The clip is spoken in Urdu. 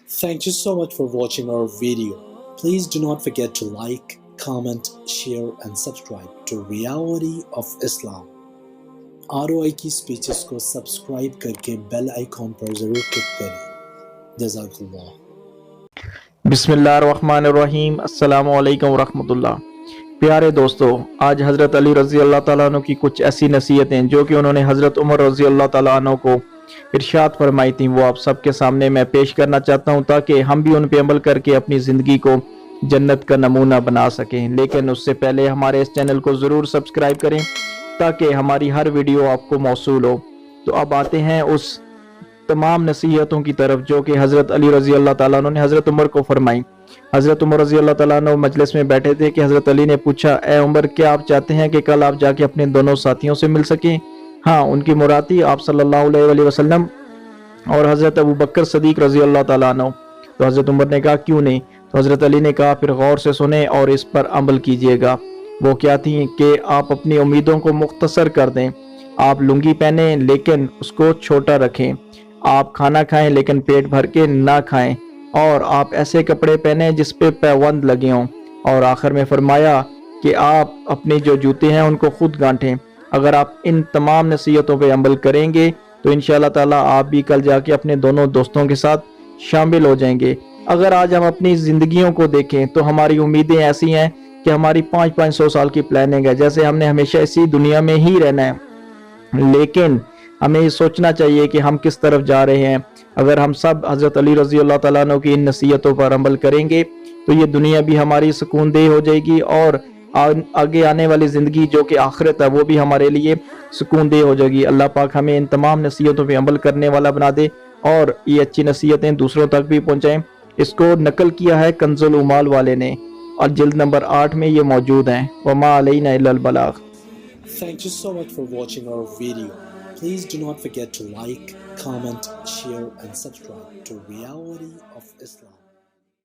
Thank you so much for watching our video. Please do not forget to like, comment, share and subscribe to Reality of Islam. ROI کی سپیچز کو سبسکرائب کر کے بیل آئیکن پر ضرور کلک کریں. جزاک اللہ. بسم اللہ الرحمن الرحیم. السلام علیکم ورحمۃ اللہ. پیارے دوستو، آج حضرت علی رضی اللہ تعالیٰ عنہ کی کچھ ایسی نصیحتیں جو کہ انہوں نے حضرت عمر رضی اللہ تعالیٰ عنہ کو ارشاد فرمائی تھیں، وہ آپ سب کے سامنے میں پیش کرنا چاہتا ہوں تاکہ ہم بھی ان پہ عمل کر کے اپنی زندگی کو جنت کا نمونہ بنا سکیں. لیکن اس سے پہلے ہمارے اس چینل کو ضرور سبسکرائب کریں تاکہ ہماری ہر ویڈیو آپ کو موصول ہو. تو اب آتے ہیں اس تمام نصیحتوں کی طرف جو کہ حضرت علی رضی اللہ تعالیٰ عنہ نے حضرت عمر کو فرمائی. حضرت عمر رضی اللہ تعالیٰ عنہ مجلس میں بیٹھے تھے کہ حضرت علی نے پوچھا، اے عمر، کیا آپ چاہتے ہیں کہ کل آپ جا کے اپنے دونوں ساتھیوں سے مل سکیں؟ ہاں، ان کی مراد تھی آپ صلی اللہ علیہ وسلم اور حضرت ابو بکر صدیق رضی اللہ تعالیٰ عنہ. تو حضرت عمر نے کہا کیوں نہیں؟ تو حضرت علی نے کہا پھر غور سے سنیں اور اس پر عمل کیجئے گا. وہ کیا تھیں کہ آپ اپنی امیدوں کو مختصر کر دیں. آپ لنگی پہنیں لیکن اس کو چھوٹا رکھیں. آپ کھانا کھائیں لیکن پیٹ بھر کے نہ کھائیں. اور آپ ایسے کپڑے پہنیں جس پہ پیوند لگے ہوں. اور آخر میں فرمایا کہ آپ اپنے جو جوتے ہیں ان کو خود گانٹھیں. اگر آپ ان تمام نصیحتوں پہ عمل کریں گے تو انشاءاللہ تعالیٰ آپ بھی کل جا کے اپنے دونوں دوستوں کے ساتھ شامل ہو جائیں گے. اگر آج ہم اپنی زندگیوں کو دیکھیں تو ہماری امیدیں ایسی ہیں کہ ہماری 500 سال کی پلاننگ ہے، جیسے ہم نے ہمیشہ اسی دنیا میں ہی رہنا ہے. لیکن ہمیں یہ سوچنا چاہیے کہ ہم کس طرف جا رہے ہیں. اگر ہم سب حضرت علی رضی اللہ تعالیٰ عنہ کی ان نصیحتوں پر عمل کریں گے تو یہ دنیا بھی ہماری سکون دہ ہو جائے گی اور آگے آنے والی زندگی جو کہ آخرت ہے وہ بھی ہمارے لیے سکون دہ ہو جائے گی. اللہ پاک ہمیں ان تمام نصیحتوں پہ عمل کرنے والا بنا دے اور یہ اچھی نصیحتیں دوسروں تک بھی پہنچائیں. اس کو نقل کیا ہے کنز العمال والے نے اور جلد نمبر 8 میں یہ موجود ہیں. وما علینا الا البلاغ. Thank you so much for watching our video. Please do not forget to like, comment, share and subscribe to Reality of Islam.